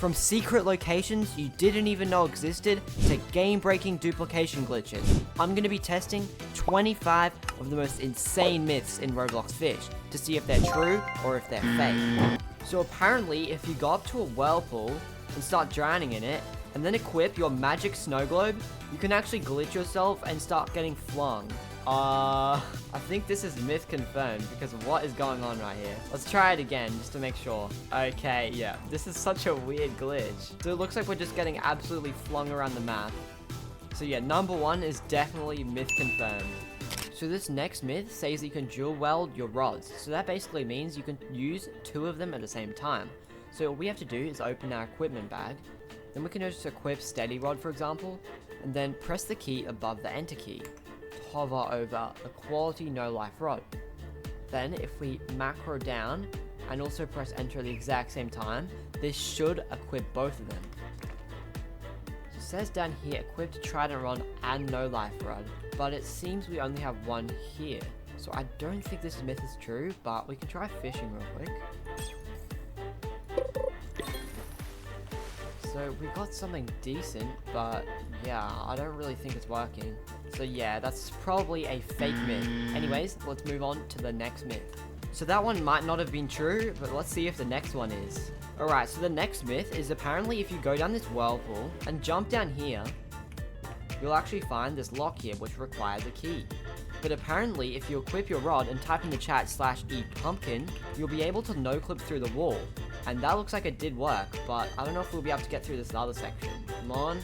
From secret locations you didn't even know existed to game-breaking duplication glitches. I'm going to be testing 25 of the most insane myths in Roblox Fish to see if they're true or if they're fake. So apparently, if you go up to a whirlpool and start drowning in it, and then equip your magic snow globe, you can actually glitch yourself and start getting flung. I think this is myth confirmed because of what is going on right here. Let's try it again just to make sure. Okay, yeah, this is such a weird glitch. So it looks like we're just getting absolutely flung around the map. So yeah, number one is definitely myth confirmed. So this next myth says that you can dual weld your rods. So that basically means you can use two of them at the same time. So all we have to do is open our equipment bag. Then we can just equip steady rod, for example, and then press the key above the enter key to hover over a quality no life rod. Then if we macro down and also press enter at the exact same time, this should equip both of them. So it says down here equipped trident rod and no life rod, but it seems we only have one here. So I don't think this myth is true, but we can try fishing real quick. So we got something decent, but yeah, I don't really think it's working. So yeah, that's probably a fake myth. Anyways, let's move on to the next myth. So that one might not have been true, but let's see if the next one is. Alright, so the next myth is apparently if you go down this whirlpool and jump down here, you'll actually find this lock here which requires a key. But apparently if you equip your rod and type in the chat /eat pumpkin, you'll be able to no clip through the wall. And that looks like it did work, but I don't know if we'll be able to get through this other section. Come on.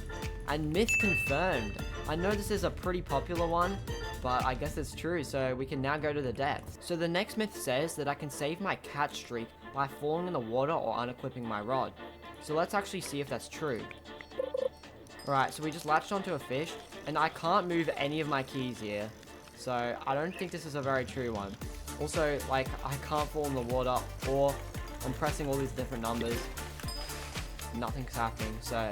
And myth confirmed. I know this is a pretty popular one, but I guess it's true, so we can now go to the depths. So the next myth says that I can save my catch streak by falling in the water or unequipping my rod. So let's actually see if that's true. Alright, so we just latched onto a fish, and I can't move any of my keys here. So I don't think this is a very true one. Also, like, I can't fall in the water, or I'm pressing all these different numbers. Nothing's happening, so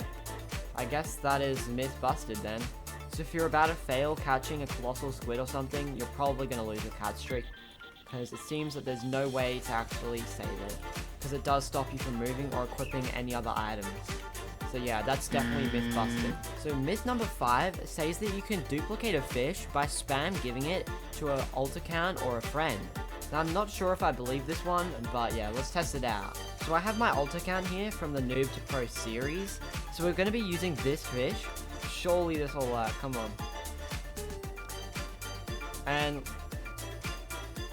I guess that is myth busted then. So if you're about to fail catching a colossal squid or something, you're probably going to lose your catch streak. Because it seems that there's no way to actually save it. Because it does stop you from moving or equipping any other items. So yeah, that's definitely myth busted. So myth number 5 says that you can duplicate a fish by spam giving it to an alt account or a friend. Now I'm not sure if I believe this one, but yeah, let's test it out. So I have my alt account here from the Noob to Pro series. So we're going to be using this fish. Surely this will work, come on. And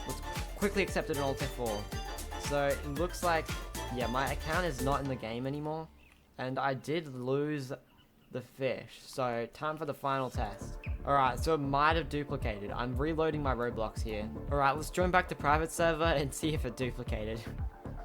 let's quickly accept an alt F4. So it looks like, yeah, my account is not in the game anymore. And I did lose the fish. So time for the final test. Alright, so it might have duplicated. I'm reloading my Roblox here. Alright, let's join back to private server and see if it duplicated.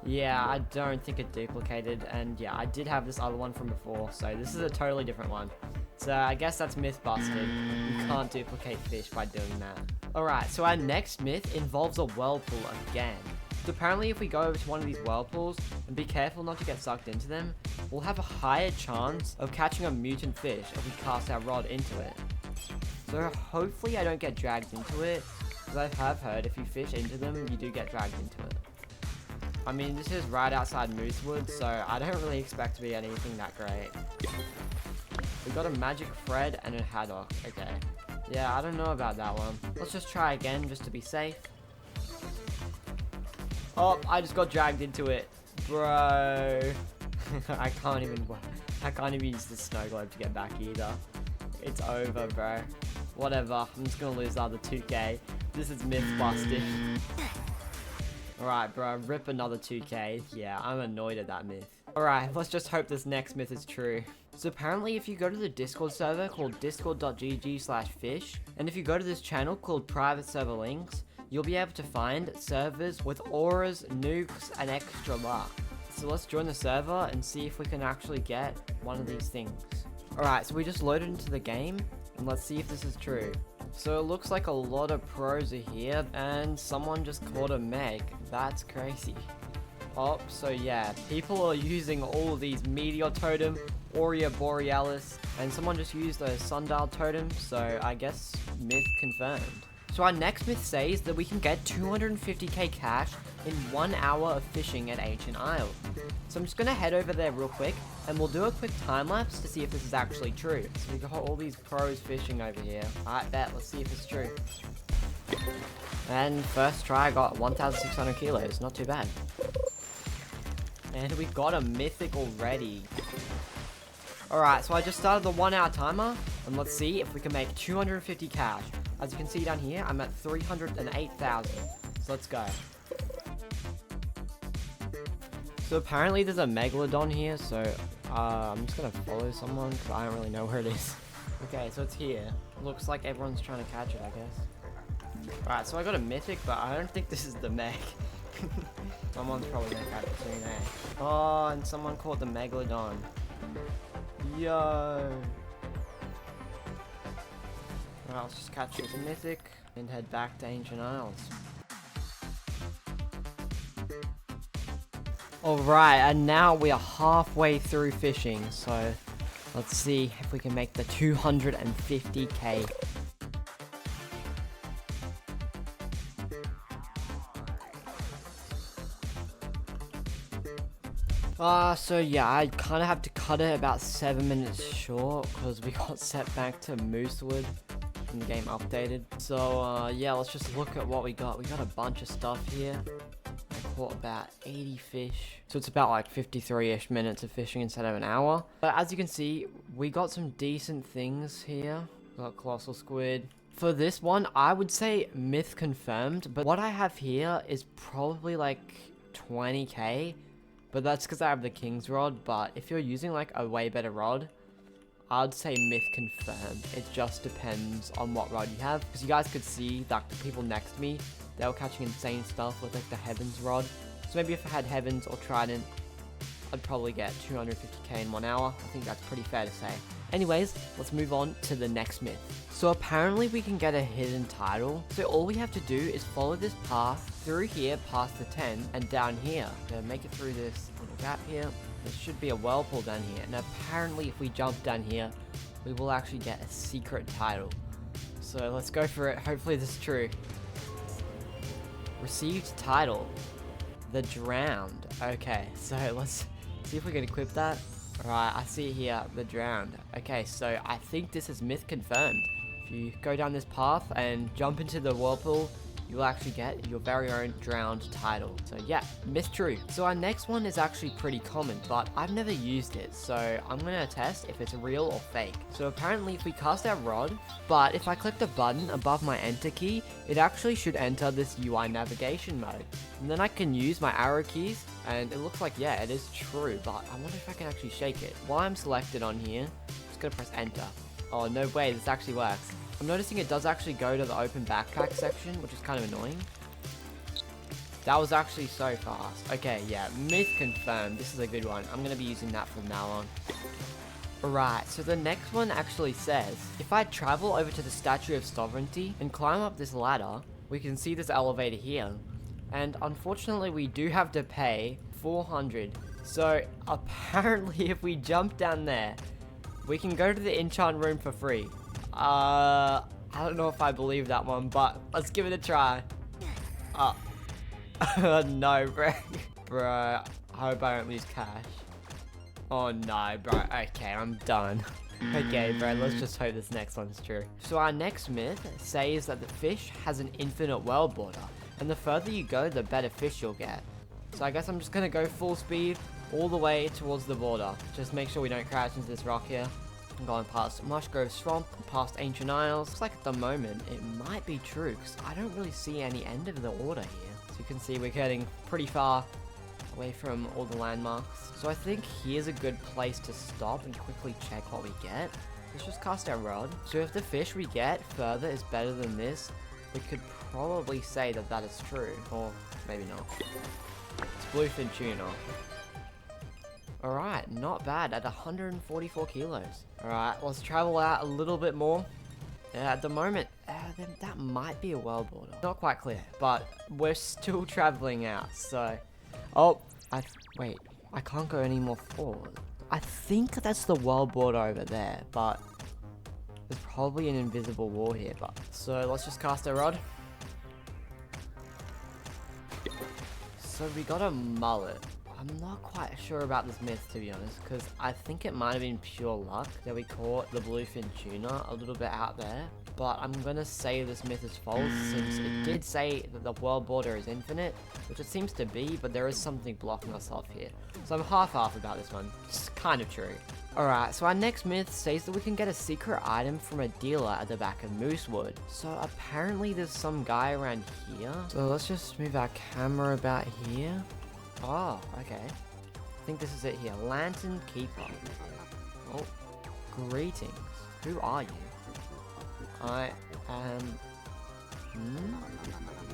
Yeah, I don't think it duplicated. And yeah, I did have this other one from before. So this is a totally different one. So I guess that's myth busted. You can't duplicate fish by doing that. Alright, so our next myth involves a whirlpool again. So apparently if we go over to one of these whirlpools and be careful not to get sucked into them, we'll have a higher chance of catching a mutant fish if we cast our rod into it. So hopefully I don't get dragged into it, because I have heard if you fish into them, you do get dragged into it. I mean, this is right outside Moosewood, so I don't really expect to be anything that great. We got a magic thread and a haddock, okay. Yeah, I don't know about that one. Let's just try again, just to be safe. Oh, I just got dragged into it. Bro. I can't even use the snow globe to get back either. It's over, bro. Whatever. I'm just gonna lose the other 2k. This is myth busted. Alright, bro. Rip another 2k. Yeah, I'm annoyed at that myth. Alright, let's just hope this next myth is true. So apparently if you go to the Discord server called discord.gg/fish, and if you go to this channel called private server links, you'll be able to find servers with auras, nukes, and extra luck. So let's join the server and see if we can actually get one of these things. Alright, so we just loaded into the game, and let's see if this is true. So it looks like a lot of pros are here, and someone just caught a Meg. That's crazy. Oh, so yeah, people are using all of these Meteor Totem, Aurea Borealis, and someone just used a Sundial Totem, so I guess myth confirmed. So our next myth says that we can get 250k cash in 1 hour of fishing at Ancient Isle. So I'm just gonna head over there real quick and we'll do a quick time lapse to see if this is actually true. So we got all these pros fishing over here. Alright, bet, let's see if it's true. And first try I got 1,600 kilos, not too bad. And we got a mythic already. Alright, so I just started the 1 hour timer, and let's see if we can make 250 cash. As you can see down here, I'm at 308,000. So let's go. So apparently there's a megalodon here, so I'm just gonna follow someone, because I don't really know where it is. Okay, so it's here. Looks like everyone's trying to catch it, I guess. Alright, so I got a mythic, but I don't think this is the meg. Someone's probably gonna catch it soon, eh? Oh, and someone caught the megalodon. Yo! Alright, let's just catch this mythic and head back to Ancient Isles. Alright, and now we are halfway through fishing, so let's see if we can make the 250k. So yeah, I kind of have to cut it about 7 minutes short because we got set back to Moosewood and the game updated. So yeah, let's just look at what we got. We got a bunch of stuff here. I caught about 80 fish. So it's about like 53-ish minutes of fishing instead of an hour. But as you can see, we got some decent things here. We got colossal squid. For this one, I would say myth confirmed, but what I have here is probably like 20k. But that's because I have the King's Rod, but if you're using like a way better rod, I'd say myth confirmed. It just depends on what rod you have. Because you guys could see that the people next to me, they were catching insane stuff with like the Heavens rod. So maybe if I had Heavens or Trident, I'd probably get 250k in 1 hour. I think that's pretty fair to say. Anyways, let's move on to the next myth. So apparently we can get a hidden title. So all we have to do is follow this path through here past the tent and down here. To make it through this little gap here. There should be a whirlpool down here. And apparently if we jump down here, we will actually get a secret title. So let's go for it. Hopefully this is true. Received title. The Drowned. Okay, so let's see if we can equip that. Alright, I see it here, the Drowned. Okay, so I think this is myth confirmed. If you go down this path and jump into the whirlpool, you'll actually get your very own Drowned title. So yeah, myth true. So our next one is actually pretty common, but I've never used it, so I'm gonna test if it's real or fake. So apparently if we cast our rod, but if I click the button above my enter key, it actually should enter this UI navigation mode. And then I can use my arrow keys, and it looks like, yeah, it is true, but I wonder if I can actually shake it. While I'm selected on here, I'm just gonna press enter. Oh, no way, this actually works. I'm noticing it does actually go to the open backpack section, which is kind of annoying. That was actually so fast. Okay, yeah, myth confirmed. This is a good one. I'm going to be using that from now on. Alright, so the next one actually says, if I travel over to the Statue of Sovereignty and climb up this ladder, we can see this elevator here. And unfortunately, we do have to pay 400. So apparently, if we jump down there, we can go to the enchant room for free. I don't know if I believe that one, but let's give it a try. No, bro. Bro, I hope I don't lose cash. Oh no, bro. Okay, I'm done. Okay, bro, let's just hope this next one's true. So our next myth says that the fish has an infinite world border, and the further you go, the better fish you'll get. So I guess I'm just gonna go full speed all the way towards the border. Just make sure we don't crash into this rock here. I'm going past Mushgrove Swamp, past Ancient Isles. Looks like at the moment it might be true because I don't really see any end of the order here. So you can see we're getting pretty far away from all the landmarks. So I think here's a good place to stop and quickly check what we get. Let's just cast our rod. So if the fish we get further is better than this, we could probably say that that is true. Or maybe not. It's bluefin tuna. Alright, not bad at 144 kilos. Alright, let's travel out a little bit more. At the moment, that might be a world border. Not quite clear, but we're still traveling out, so... Oh, wait, I can't go any more forward. I think that's the world border over there, but... There's probably an invisible wall here, but... So let's just cast a rod. So we got a mullet. I'm not quite sure about this myth, to be honest, because I think it might have been pure luck that we caught the bluefin tuna a little bit out there. But I'm gonna say this myth is false, since it did say that the world border is infinite, which it seems to be, but there is something blocking us off here. So I'm half-half about this one. It's kind of true. Alright, so our next myth says that we can get a secret item from a dealer at the back of Moosewood. So apparently there's some guy around here. So let's just move our camera about here. Oh, okay. I think this is it here. Lantern Keeper. Oh, greetings. Who are you? I am...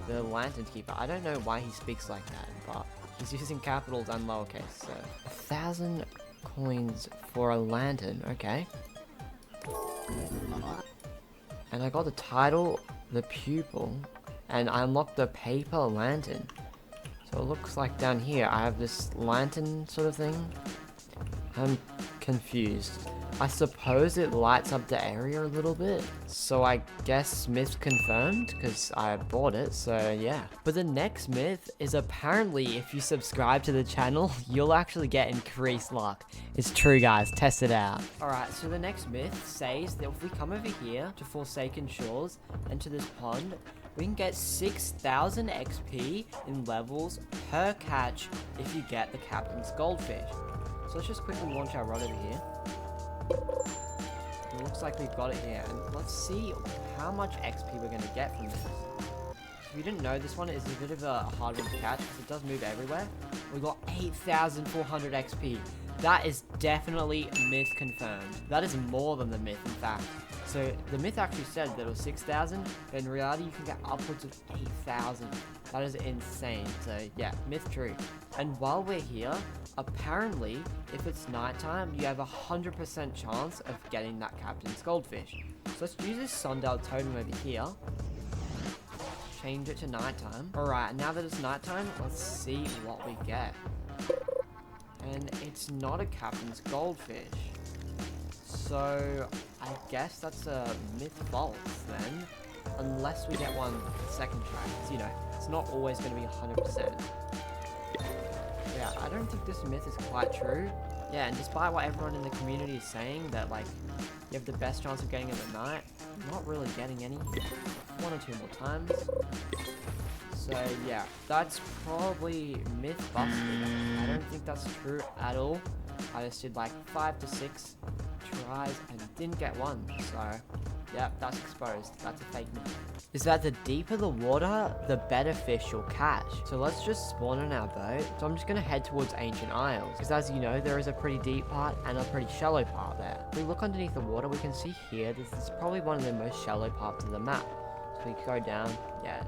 the Lantern Keeper. I don't know why he speaks like that, but he's using capitals and lowercase, so... 1,000 coins for a lantern, okay. And I got the title, the pupil, and I unlocked the paper lantern. So it looks like down here I have this lantern sort of thing. I'm confused. I suppose it lights up the area a little bit. So I guess myth confirmed because I bought it, so yeah. But the next myth is apparently if you subscribe to the channel, you'll actually get increased luck. It's true, guys, test it out. Alright, so the next myth says that if we come over here to Forsaken Shores and to this pond, we can get 6,000 XP in levels per catch if you get the captain's goldfish. So let's just quickly launch our rod over here. It looks like we've got it here, and let's see how much XP we're going to get from this. If you didn't know, this one is a bit of a hard one to catch because it does move everywhere. We got 8,400 XP. That is definitely myth confirmed. That is more than the myth, in fact. So the myth actually said that it was 6,000, but in reality you can get upwards of 8,000. That is insane. So yeah, myth true. And while we're here, apparently if it's nighttime, you have a 100% chance of getting that captain's goldfish. So let's use this sundial totem over here. Change it to nighttime. Alright, now that it's nighttime, let's see what we get. And it's not a captain's goldfish. So I guess that's a myth false then, unless we get one second try. So, you know, it's not always going to be 100%. Yeah, I don't think this myth is quite true. Yeah, and despite what everyone in the community is saying, that like you have the best chance of getting it at night, I'm not really getting any. 1 or 2 more times. So yeah, that's probably myth busted. I don't think that's true at all. I just did like 5 to 6 tries and didn't get one. So yeah, that's exposed. That's a fake myth. Is that the deeper the water, the better fish you'll catch. So let's just spawn on our boat. So I'm just going to head towards Ancient Isles, because as you know, there is a pretty deep part and a pretty shallow part there. If we look underneath the water, we can see here, this is probably one of the most shallow parts of the map. So we go down, yeah,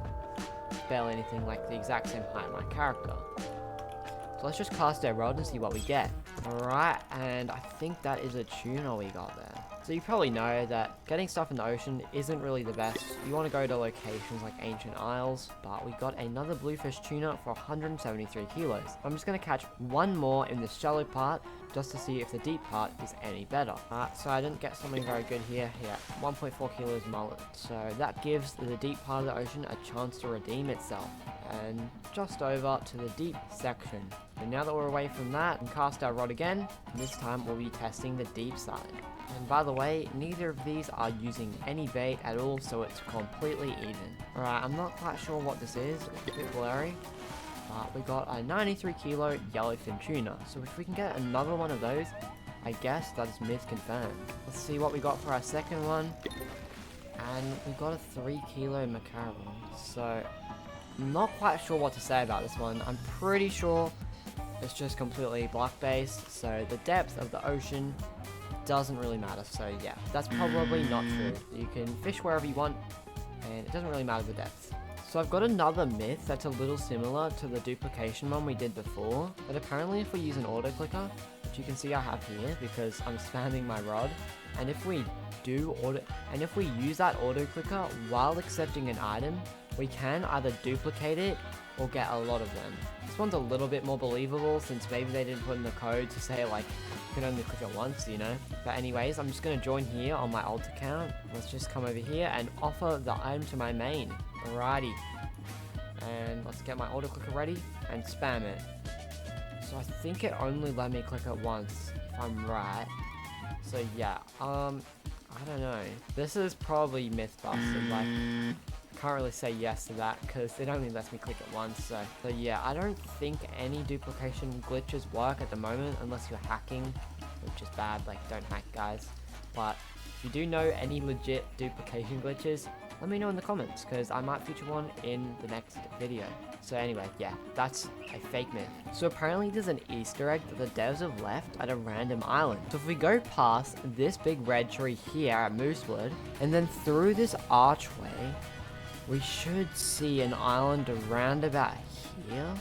barely anything, like the exact same height my character. So let's just cast our rod and see what we get. Alright, and I think that is a tuna we got there. So you probably know that getting stuff in the ocean isn't really the best. You want to go to locations like Ancient Isles, but we got another bluefish tuna for 173 kilos. I'm just going to catch one more in the shallow part, just to see if the deep part is any better. So I didn't get something very good here. Yeah, 1.4 kilos mullet. So that gives the deep part of the ocean a chance to redeem itself. And just over to the deep section. And now that we're away from that, we can cast our rod again, and this time we'll be testing the deep side. And by the way, neither of these are using any bait at all, so it's completely even. Alright, I'm not quite sure what this is, it's a bit blurry. But we got a 93 kilo yellowfin tuna, so if we can get another one of those, I guess that is myth confirmed. Let's see what we got for our second one. And we got a 3 kilo mackerel, so I'm not quite sure what to say about this one. I'm pretty sure it's just completely black based, so the depth of the ocean doesn't really matter. So yeah, that's probably not true. You can fish wherever you want, and it doesn't really matter the depth. So I've got another myth that's a little similar to the duplication one we did before, but apparently if we use an auto clicker, which you can see I have here because I'm spamming my rod, and if we use that auto clicker while accepting an item, we can either duplicate it or get a lot of them. This one's a little bit more believable since maybe they didn't put in the code to say like can only click it once, you know. But anyways, I'm just gonna join here on my alt account. Let's just come over here and offer the item to my main. Alrighty. And let's get my auto clicker ready and spam it. So I think it only let me click it once, if I'm right. So yeah, I don't know. This is probably myth busted. Like, can't really say yes to that because it only lets me click it once. So yeah, I don't think any duplication glitches work at the moment unless you're hacking, which is bad. Like, don't hack, guys. But if you do know any legit duplication glitches, let me know in the comments because I might feature one in the next video. So anyway, yeah, that's a fake myth. So apparently there's an Easter egg that the devs have left at a random island. So if we go past this big red tree here at Moosewood, and then through this archway, we should see an island around about here.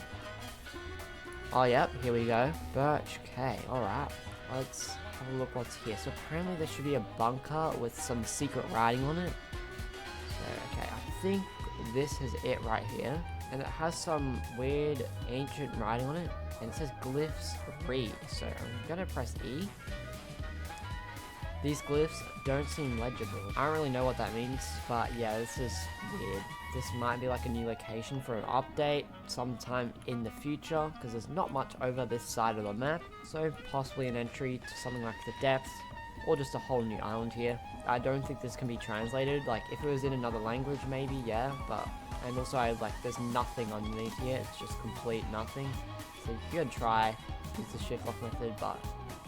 Oh, yep, here we go. Birch, okay, alright. Let's have a look what's here. So apparently there should be a bunker with some secret writing on it. So, okay, I think this is it right here. And it has some weird ancient writing on it. And it says glyphs read. So I'm gonna press E. These glyphs don't seem legible. I don't really know what that means, but yeah, this is weird. This might be like a new location for an update sometime in the future, because there's not much over this side of the map. So possibly an entry to something like the depths, or just a whole new island here. I don't think this can be translated. Like, if it was in another language, maybe, yeah, but... And also, there's nothing underneath here. It's just complete nothing. So you can try use the shift lock method, but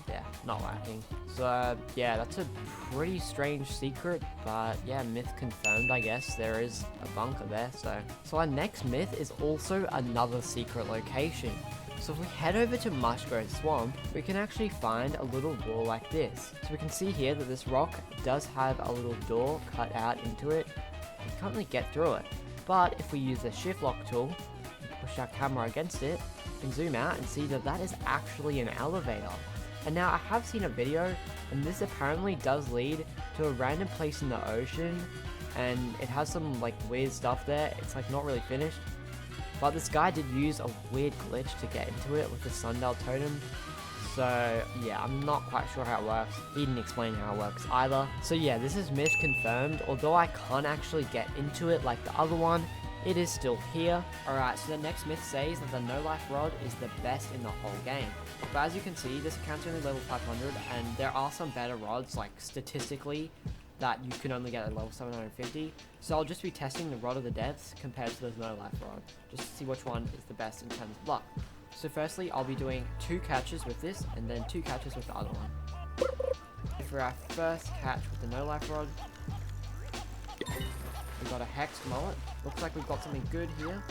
yeah, not working. So yeah, that's a pretty strange secret, but yeah, myth confirmed, I guess. There is a bunker there, so our next myth is also another secret location. So if we head over to Mushgrove Swamp, we can actually find a little door like this. So we can see here that this rock does have a little door cut out into it. We can't really get through it. But if we use the shift lock tool, and push our camera against it, we can zoom out and see that that is actually an elevator. And now I have seen a video, and this apparently does lead to a random place in the ocean, and it has some like weird stuff there. It's like not really finished. But this guy did use a weird glitch to get into it with the sundial totem. So yeah, I'm not quite sure how it works. He didn't explain how it works either. So yeah, this is myth confirmed. Although I can't actually get into it like the other one, it is still here. Alright, so the next myth says that the no life rod is the best in the whole game. But as you can see, this account's only level 500, and there are some better rods, like statistically, that you can only get at level 750. So I'll just be testing the Rod of the Depths compared to the no life rod, just to see which one is the best in terms of luck. So firstly, I'll be doing 2 catches with this, and then 2 catches with the other one. For our first catch with the no life rod, we got a hexed mullet. Looks like we've got something good here.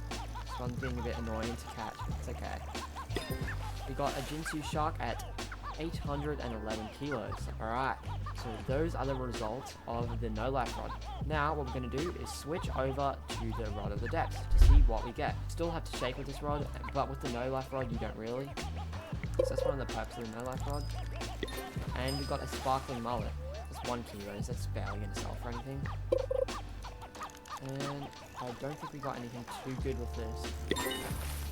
This one's being a bit annoying to catch, but it's okay. We got a Jinsu shark at 811 kilos. Alright, so those are the results of the no life rod. Now what we're going to do is switch over to the Rod of the Depths to see what we get. Still have to shake with this rod, but with the no life rod you don't really. So that's one of the perks of the no life rod. And we got a sparkling mullet. That's 1 kilo, that's barely going to sell for anything. And I don't think we got anything too good with this.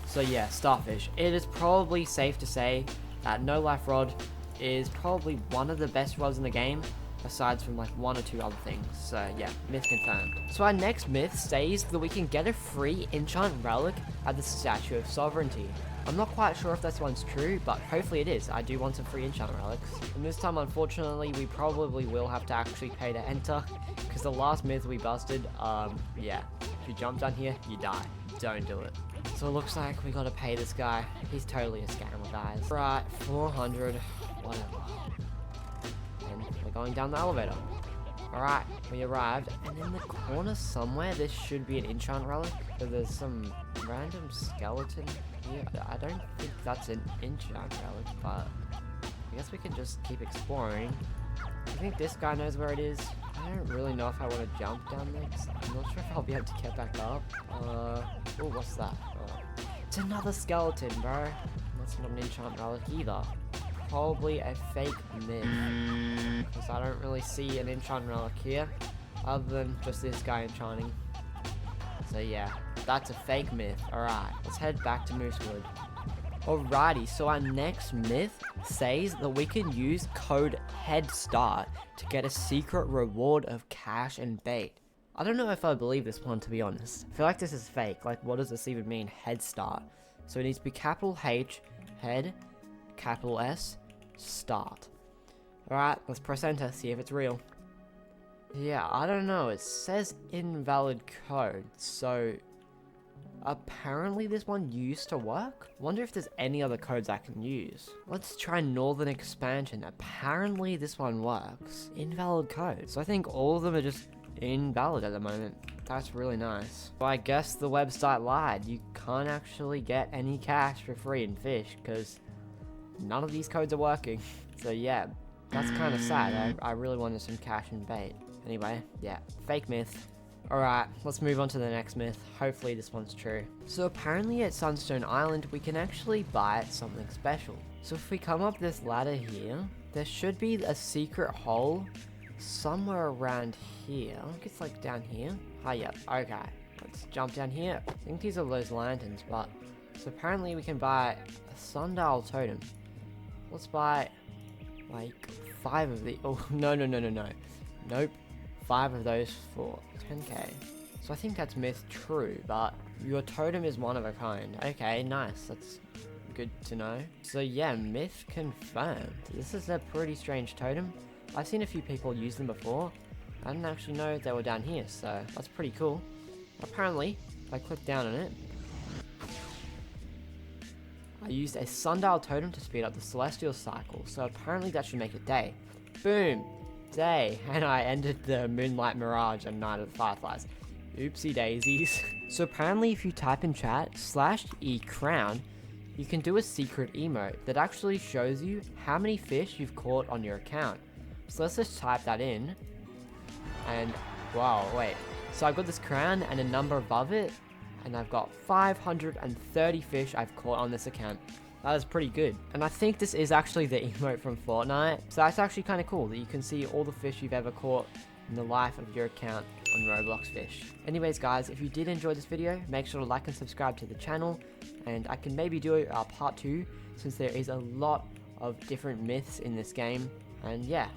So yeah, starfish. It is probably safe to say that no life rod is probably one of the best rods in the game, aside from like 1 or 2 other things. So yeah, myth confirmed. So our next myth says that we can get a free enchant relic at the Statue of Sovereignty. I'm not quite sure if this one's true, but hopefully it is. I do want some free enchant relics. And this time, unfortunately, we probably will have to actually pay to enter, because the last myth we busted, yeah, if you jump down here, you die. Don't do it. So it looks like we gotta pay this guy. He's totally a scammer, guys. Right, 400, whatever. And we're going down the elevator. Alright, we arrived, and in the corner somewhere, there should be an enchant relic. So there's some random skeleton here. I don't think that's an enchant relic, but I guess we can just keep exploring. I think this guy knows where it is. I don't really know if I want to jump down next. I'm not sure if I'll be able to get back up. Oh, what's that? It's another skeleton, bro. That's not an enchant relic either. Probably a fake myth, because I don't really see an enchant relic here, other than just this guy enchanting. So yeah, that's a fake myth. Alright, let's head back to Moosewood. Alrighty, so our next myth says that we can use code Head Start to get a secret reward of cash and bait. I don't know if I believe this one, to be honest. I feel like this is fake. Like, what does this even mean, Head Start? So it needs to be capital H, head, capital S, start. Alright, let's press enter, see if it's real. Yeah, I don't know, it says invalid code, so apparently this one used to work? Wonder if there's any other codes I can use. Let's try Northern Expansion. Apparently this one works. Invalid code. So I think all of them are just invalid at the moment. That's really nice. So I guess the website lied. You can't actually get any cash for free in Fish because none of these codes are working. So yeah, that's kind of sad. I really wanted some cash and bait. Anyway, yeah, fake myth. Alright, let's move on to the next myth. Hopefully this one's true. So apparently at Sunstone Island, we can actually buy something special. So if we come up this ladder here, there should be a secret hole somewhere around here. I think it's like down here. Ah, yep, okay. Let's jump down here. I think these are those lanterns, but... So apparently we can buy a sundial totem. Let's buy, like, 5 of the... Oh, no. Nope. 5 of those for 10k. So I think that's myth true, but your totem is one of a kind. Okay, nice. That's good to know. So yeah, myth confirmed. This is a pretty strange totem. I've seen a few people use them before. I didn't actually know they were down here, so that's pretty cool. Apparently, if I click down on it, I used a sundial totem to speed up the celestial cycle, so apparently that should make it day. Boom! Day, and I ended the Moonlight Mirage and Night of the Fireflies. Oopsie daisies. So apparently if you type in chat /ecrown, you can do a secret emote that actually shows you how many fish you've caught on your account. So let's just type that in, and wow, wait. So I've got this crown and a number above it, and I've got 530 fish I've caught on this account. That is pretty good. And I think this is actually the emote from Fortnite. So that's actually kind of cool that you can see all the fish you've ever caught in the life of your account on Roblox Fish. Anyways guys, if you did enjoy this video, make sure to like and subscribe to the channel. And I can maybe do a part 2 since there is a lot of different myths in this game. And yeah.